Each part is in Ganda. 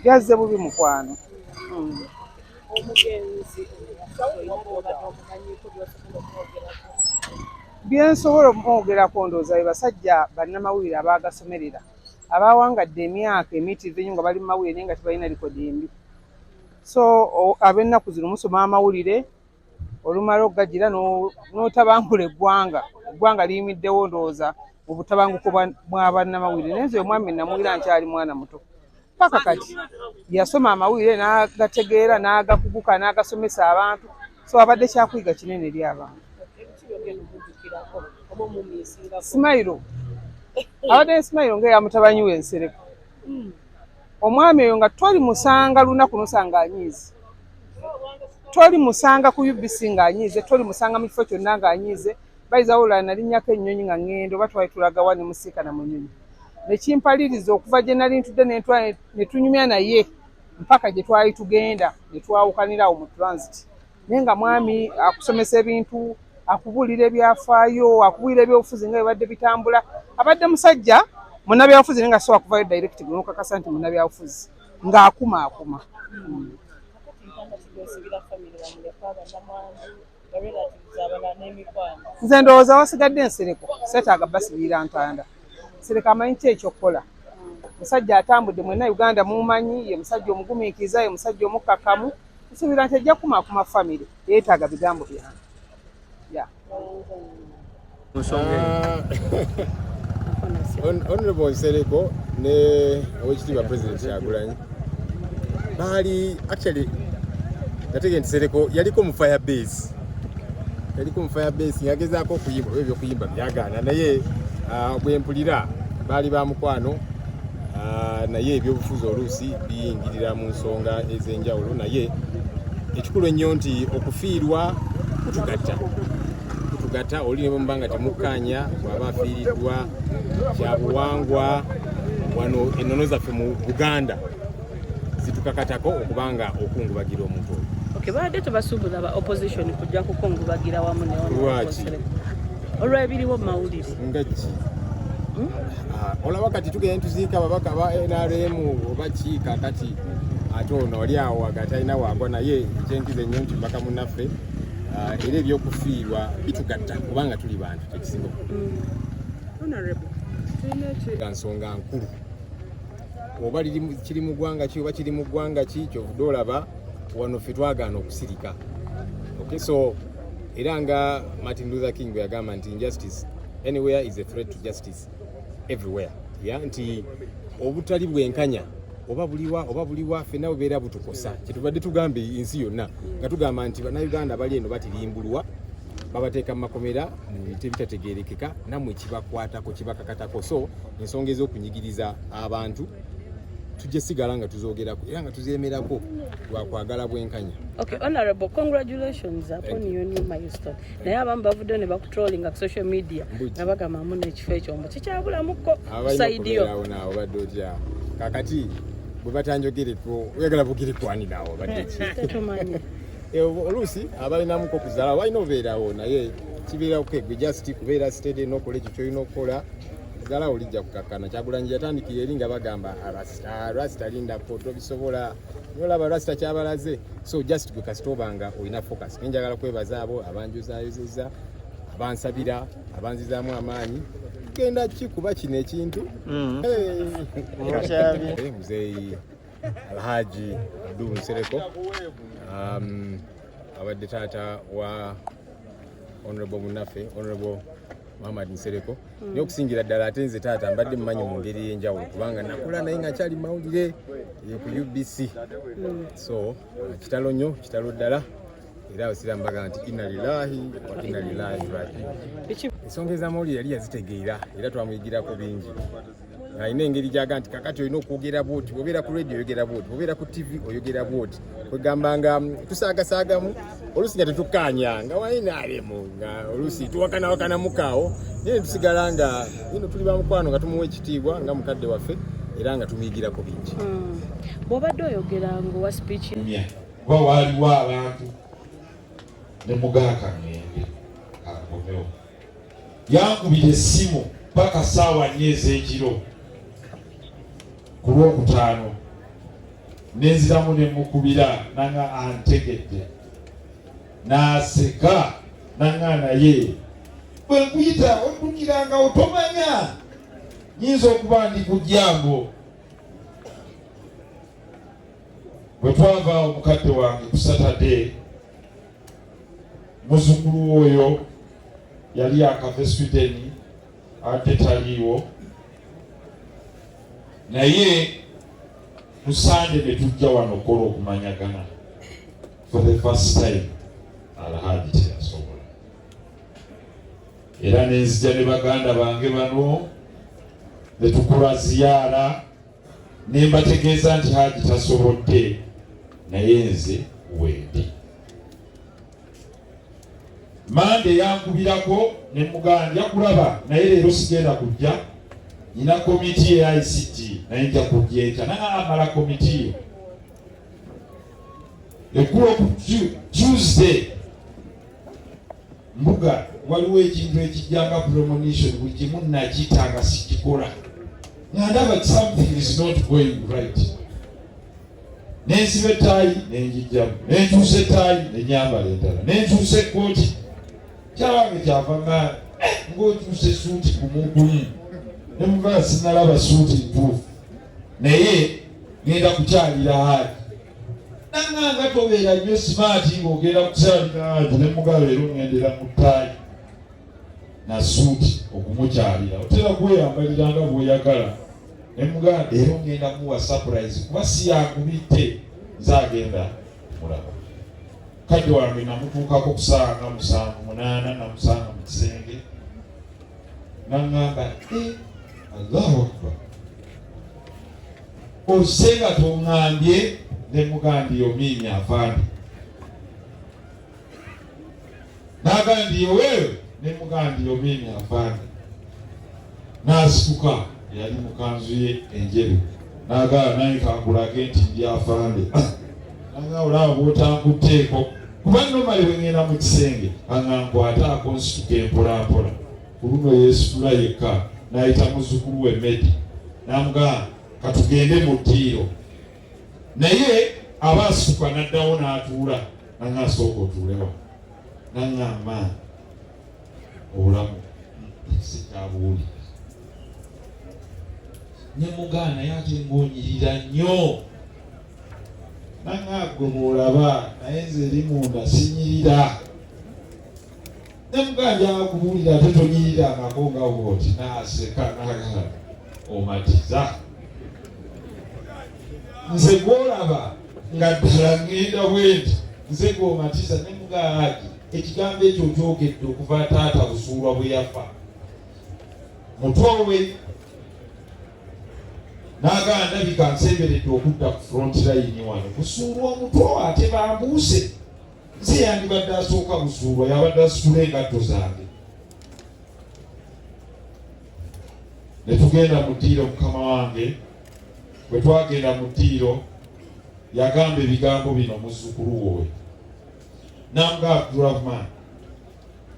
yazze bubi mukwano. Byensobola okumwogerako ndowooza be basajja bannamawulire abaagasomerera abawangadde emyaka emiyitirivu ennyo nga bali mu mawulire naye nga tebalina likodi embi. So ab'ennaku zino musoma amawulire olumala okugagira n'otabangula eggwanga liyimiddewo ndowooza mu butabanguko bwa bannamawulire. Naye nze omwami namuwulira nkyali mwana muto paka kati yasoma amawulire n'agategeera n'agakuguka n'agasomesa abantu. So abadde kyakuyiga kinene eri abantu. Simayiro abadde Simayiro ng'eya mutabanyi we Nsereko. Omwami oyo nga twali musanga lunaku nosanga anyiize, twali musanga ku UBC ng'anyiize, twali musanga mu kifo kyonna ng'anyiize. Bayiza wulala nalinnyako ennyonyi nga ŋŋenda oba twali tulaga wa ne musiikana mu nnyonyi. Ne kimpaliriza okuva gye nali ntudde ne tunyumya naye mpaka gye twali tugenda ne twawukanirawo mu transit. Naye nga mwami akusomesa ebintu, akubuulira ebyafaayo, akubuulira ebyobufuzi nga bibadde bitambula. Abadde musajja munnabyabufuzi naye nga so akuvayo direct n'okakasa nti munnabyabufuzi ng'akuma. Nze ndowooza wasigadde Nsereko seetaaga basibira ntanda. Nsereko amanyi ki ekyokukola. Musajja atambudde, mwenna Uganda mumumanyi, ye musajja omugumiikiriza, ye musajja omukkakkamu. Nsuubira nti ajja kukumaakuma famire yeetaaga bigambo byange. Honorable Nsereko ne owekitiibwa President Kyagulanyi baali actually nategeka nti Nsereko yaliko mu fire base yagezaako okuyimba ebyokuyimba byagaana naye bwe mpulira baali ba mukwano naye ebyobufuzi oluusi biyingirira mu nsonga ez'enjawulo. Naye ekikulu ennyo nti okufiirwa kutugatta oli ne bwemubanga temukkaanya bw'aba afiiriddwa kyabuwangwa wano ennono zaffe mu Buganda zitukakatako okubanga okungubagira omuntu oyo. Okay, baadde tebasuubula ba opposition kujja kukungubagira wamu ne Lwaki? Olw'ebiriwo mu mawulire. Nga ki? Olaba kati tugenda tuziika ababaka ba NRM oba ki kakati ate ono oli awo agati alina waagwa naye ekyenkiza ennyo nti mbaka munnaffe era ebyokufiirwa bitugatta kubanga tuli bantu kyekisinga nsonga nkulu oba kiri mu ggwanga ki oba kiri mu ggwanga ki kyovudde olaba wano ffe twagaana okusirika. Okay, so era nga Martin Luther King bwe yagamba nti injustice anywhere is a threat to justice everywhere. Nti obutali bwenkanya oba buliwa ffenna bubeera butukosa. Kyetubadde tugambe ensi yonna nga tugamba nti bannayuganda bali eno batirimbulwa babateeka mu makomera ebitategeerekeka nammwe kibakwatako kibakakatako. So ensonga ez'okunyigiriza abantu tujje sigala nga tuzoogerako era nga tuzeemerako lwakwagala bwenkanya. Okay, Honorable, congratulations upon your new milestone. Naye abamu bavuddeyo ne bakutrollinga ku social media nga bagamba mu n'ekifo ekyombo kikyabulamuko kusaidiyo. Naawo badde otya kakati bwe batanjogereko oyagala bugirekwanirawo badde ki tetumanyi oluusi abalinamuko okuzaala walina obeerawo naye kibeerako gwe just kubeera steady n'okola ekyo kyolina okukola zala olijja kukakkana. Kyagulanyi yatandikira eri nga bagamba rasita lindako tobisobola olaba rasita kyabalaze. So just gwe kasita obanga olina focus. Nenjagala kwebaza abo abanjuzaayozeza abansabira abanzizaamu amaanyi genda kikuba kino ekintu muzeeyi Alhaji Nsereko abadde taata wa Honorable munnaffe Honorable Maama Nsereko. Naye okusingira ddala ate nze taata mbadde mmanyi mu ngeri ey'enjawulo kubanga nakula naye nga kyali mawulire ku UBC. So kitalo nnyo kitalo ddala eraosirambaga nti inna lillahi wa inna ilaihi raaji'uun. Ensonga ez'amawulire yali yazitegeera era twamuyigirako bingi. Alina engeri gyaga nti kakati olina okwogera bwoti, bw'obeera ku radio oyogera bwoti, bw'obeera ku TV oyogera bwoti. Kwegamba nga tusaagasaagamu oluusi nga tetukkaanya nga walinaalemu nga oluusi tuwakanawakanamuko naye tusigala nga ino tuli bamukwano nga tumuwa ekitiibwa nga mukadde waffe era nga tumuyigirako bingi. Bw'obadde oyogera ng'owa speech kuba waaliwo abantu ne mugaaka ngende akomeo yankubira essimu paka ssaawa 4 ez'ekiro ku Lwokutaano nenziramu ne mukubira nanga antegedde n'aseka nanga naye bwe nkuyita oddukiranga otomanya nyinza okuba ndi ku jjango. Bwe twava omukadde wange ku Saturday, muzukulu oyo yali akava Sweden ate taliiwo, naye ku Sunday ne tujja wano kola okumanyagana for the first time. Alhaji teyasobola, era nenzija ne baganda bange bano ne tukola ziyaara ne mbategeeza nti Haji tasobodde naye nze wendi. Mande yankubirako ne muganda yakulaba naye leero sigenda kujja, nina komiti ya ICT naye nja kujja enkya n'amala komiti ekkulo ku Tuesday mbuga waliwo ekintu ekijjanga premonition buli kimu nakiyitanga sikikola nga ndaba something is not going right. Nensiba ettaayi nenjijjamu, nenkyusa ettaayi nenyambala endala, nenkyusa ekkooti. Kyawange kyava nga ng'okyusa essuuti kumukumu ne mugaa sinalaba suuti ntuufu naye ngenda kukyalira Haji. Nanganga tobeera nnyo simaati ng'ogenda kukyalira Haji ne mugaa leero ngendera mu ttaayi na suuti okumukyalira. Otera kweyambalira nga bw'oyagala ne mugaa leero ngenda muwa surprise kuba si yankubidde nze agenda mulaba. Kadde wange namutuukako ku ssaawa nga 7:30 namusanga mu kisenge nangamba Allahu Akbar, osenga tongambye ne mugandi yominya afande nagandi wewe ne mugandi yominya afande nasituka yali mukanzu ye enjeru nagala naye kankulage nti ndi afande nanga olaba bwotankuteeko kuba nomale wengenda mu kisenge angankwataako nsituka empolampola ku luno yeesitula yekka n'ayita muzzukulu we Medi n'amugamba katugende mu ddiiro naye aba asituka n'addawo n'atuula nanga asooka otuulewa nangamba obulamu sikyabuwulira ne muganda naye ate ng'onyirira nnyo nanga gwe bw'olaba naye nze eri munda sinyirira ne muganda akubuulira ate tonyirira ngako nga bw'oti n'aseka n'agala omatiza nze gw'olaba nga ddala ngenda bwenti nze gw'omatiza ne muganda Haji ekigambo ekyo kyogedde okuva taata busuulwa bwe yafa mutwe we n'agamba ndabika nsemberedde okudda ku front line wano busuulwa omutwe ate bambuuse nze yandibadde asooka busuulwa yabadde asitula engatto zange ne tugenda mu ddiiro. Mukama wange bwe twagenda mu ddiiro yagamba ebigambo bino muzzukulu wowe n'amugamba Abdulrahman,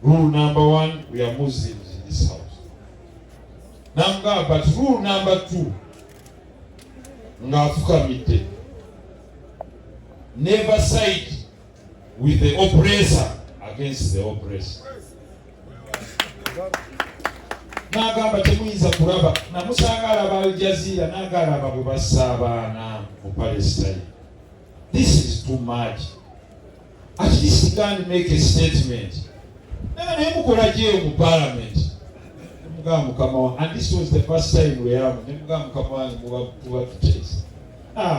rule number 1 we are Muslims in this house. N'amugamba but rule number 2 ng'afukamidde never side with the oppressor against the oppressor. N'agamba temuyinza kulaba namusanga alaba Al Jazeera n'agalaba bwe bassa abaana mu Palestine. This is too much. At least you can make a statement. Naye mukola gye mu parliament. Mugamba Mukama wange, and this was the first time we are. Mugamba Mukama wange muba tutesa.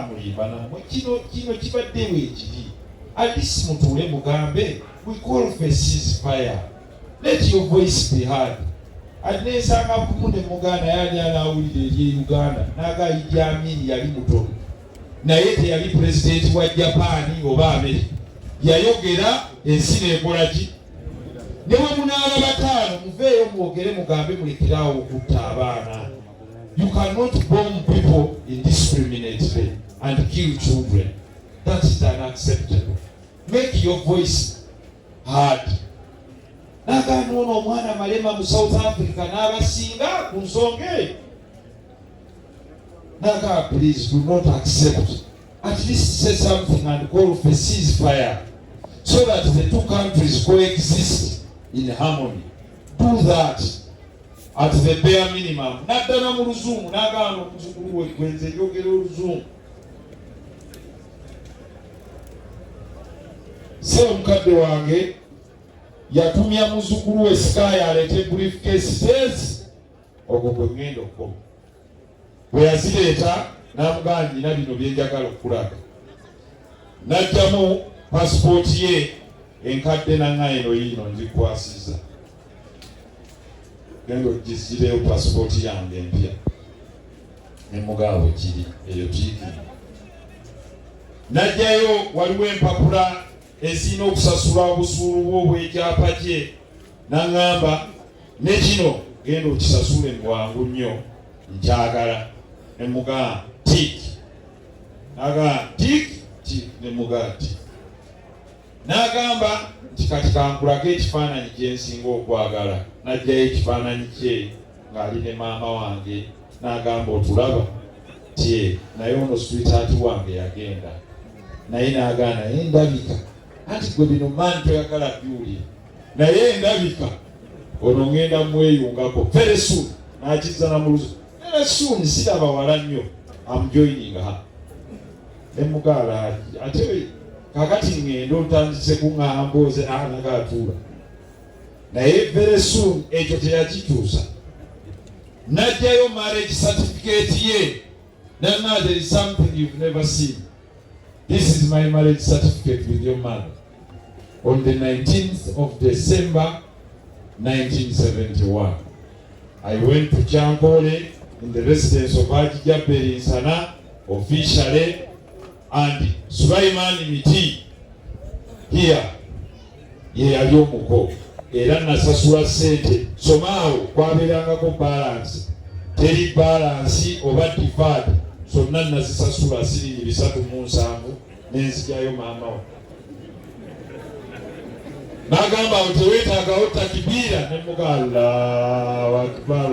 Mulimba namwe kino kibadde weekiri. At least mutuule mugambe we call for ceasefire. Let your voice be heard. Anesanga kumune muganda yali anawulira eri Uganda naga Idi Amin yali mutono naye teyali president wa Japan oba America yayogera ensi nekola ki newe munaaba bataano muveeyo mwogere mugambe mulekerawo okutta abaana. You cannot bomb people indiscriminately and kill children. That is unacceptable. Make your voice heard. Naga nono omwana malema mu South Africa n'abasinga ku nsonga eyo. Naga please do not accept at least say something and call for ceasefire so that the two countries coexist in harmony. Do that at the bare minimum. Naddala mu Luzungu n'agaana omuzukulu we gwenze njogera Oluzungu. Sebo mukadde wange yatumya muzukulu we Sky aleete briefcase says ogwo gwe ngenda okukola. Bwe yazireeta n'amugamba nina bino bye njagala okulaga. N'ajjamu passport ye enkadde nanga eno yiino nzikwasiza. Genda ogisireyo passport yange empya. Ne mugabo kiri eyo tiki. N'ajjayo waliwo empapula ezirina okusasula obusuulu bwo bw'ekyapa kye. N'aŋŋamba ne kino genda okisasule bwangu nnyo nkyagala. Ne mugamba tik. N'agamba tik ne mugamba tik. N'agamba nti kati kankulage ekifaananyi kye nsinga okwagala. N'ajjayo ekifaananyi kye ng'ali ne maama wange. N'agamba otulaba tye naye ono sweetheart wange yagenda. Naye n'agamba naye ndabika anti gwe bino maani toyagala byuli. Naye ndabika ono ngenda mweyungako very soon. N'akizza na mu Luzungu. Very soon siraba wala nnyo. I'm joining her. Ne mugala ate kakati ngenda otandise kuŋŋamba mboze nagatuula. Naye very soon ekyo teyakituusa. N'ajjayo marriage certificate ye. Now there is something you've never seen. This is my marriage certificate with your mother. On the 19th of December 1971. I went to Chankole in the residence of Haji Jaberi in Sana officially, and Sulaiman Miti here yali omuko era nasasula sente somaawo kwabeerangako balance teri balance oba deferred sonna nazisasula siringi 307 n'enzijayo maama we. N'agamba teweetaagawo takibira ne mugamba Allahu Akbar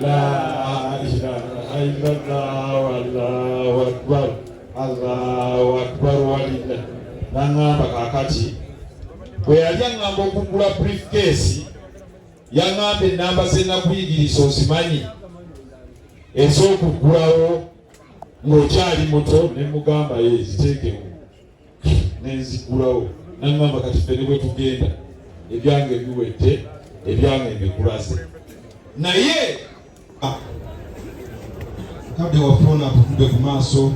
la ilaha illallah wallahu akbar Allahu akbar walillah. N'agamba kakati bwe yali aŋŋamba okugula briefcase yaŋŋamba ennamba ze nakuyigiriza ozimanyi ez'okugulawo ng'okyali muto. Ne mugamba ye ziteekewo ne nzigulawo. N'aŋŋamba kati ffene bwe tugenda ebyange biwedde ebyange mbikulaze. Naye kadde wafuna atutudde ku maaso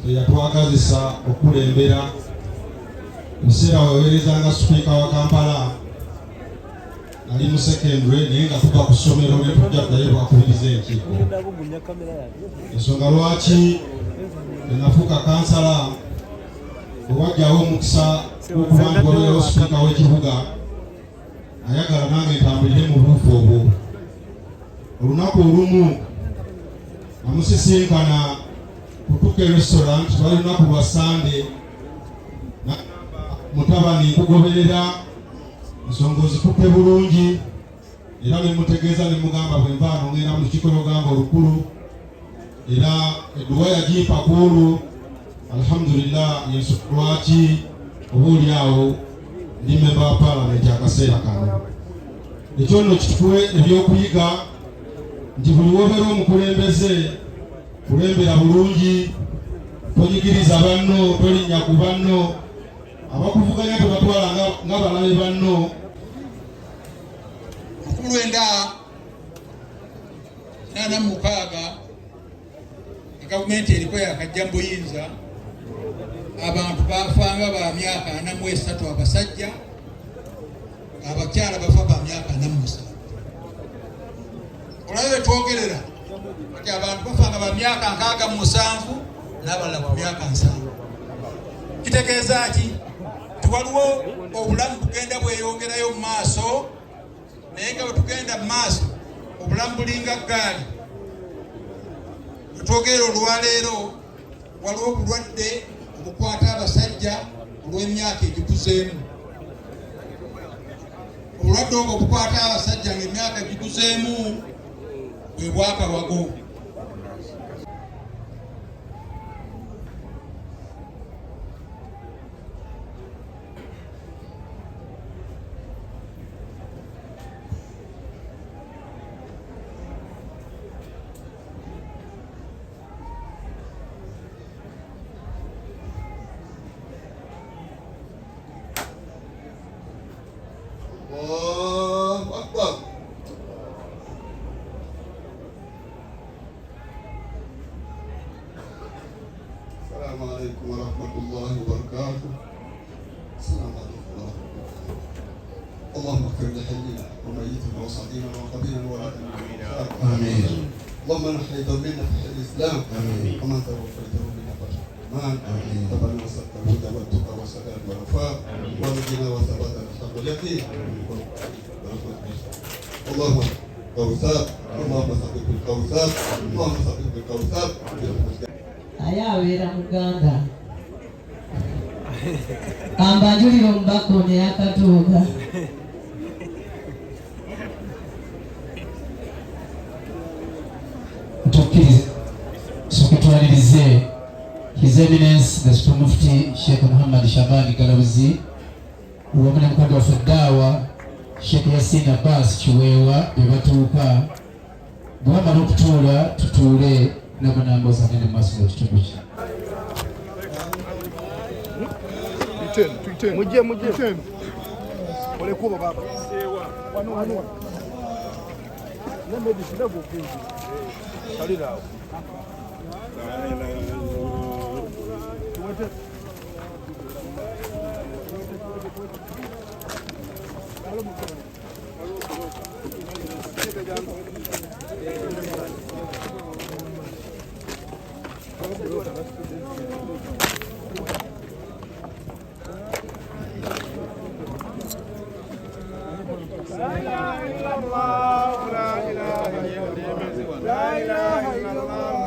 yatwagazisa okulembera museera weweerezanga sipiika wa Kampala ali mu secondary naye nga tuva ku ssomero ne tujja ddayo lwakubiriza enkiiko. Ensonga lwaki enafuuka kansala owajjawo omukisa okuba nti waliwo sipiika w'ekibuga ayagala nange ntambulire mu buufu obwo. Olunaku olumu namusisinkana kutuka restaurant lwali lunaku lwa Sande. Mutabani nkugoberera ensonga ozikutte bulungi era ne mutegeeza ne mugamba bwe nvaano ngenda mu lukiiko lw'ogamba olukulu era edduwa yagimpa ku olwo. Alhamdulillah y'ensonga lwaki obuuli awo ndi memba wa paalamenti akaseera kano. Ekyo nno kituwe ebyokuyiga nti buli wobeera omukulembeze kulembera bulungi, tonyigiriza banno, tolinnya ku banno, abakuvuganya tebatwala nga balabe banno. Okulwenda 86 gavumenti eriko yakajja mu buyinza abantu bafanga ba myaka 43 abasajja, abakyala bafa ba myaka 47. Olabye twogerera kati abantu bafanga ba myaka 67 n'abalala ba myaka 7. Kitegeeza ki tuwaliwo obulamu bugenda bweyongerayo mu maaso, naye nga bwe tugenda mu maaso obulamu bulinga ggaali. Twogera olwaleero waliwo obulwadde obukwata abasajja olw'emyaka egikuzeemu. Obulwadde obwo obukwata abasajja ng'emyaka egikuzeemu bwe bwakawago. السلام عليكم ورحمة الله وبركاته. السلام عليكم ورحمة الله. اللهم اغفر لحينا وميتنا وصغيرنا وكبيرنا ولا تنسنا. آمين. اللهم من أحييته منا في الإسلام. آمين. ومن توفيته منا فالرحمن. آمين. ربنا وسعت الهدى والتقى والسداد والوفاء ونجنا وثبات الحق اليقين. اللهم كوثر اللهم ثبت بالكوثر اللهم ثبت بالكوثر. Ayabeera muganda ambajulira omubaka ono yakatuuka tukkirize tukutwalirize His Eminence the Supreme Mufti Sheikh Muhammad Shabani Galabuzi wamu ne mukadde waffe Daawa Sheikh Yasin Abbas Kiweewa be batuuka bwe bamala okutuula tutuule n'abanamboza ne maaso g'ekitundu kye. Mujje olekuba baba wano nemedi kidogo kingi salirawo La ilaha illallah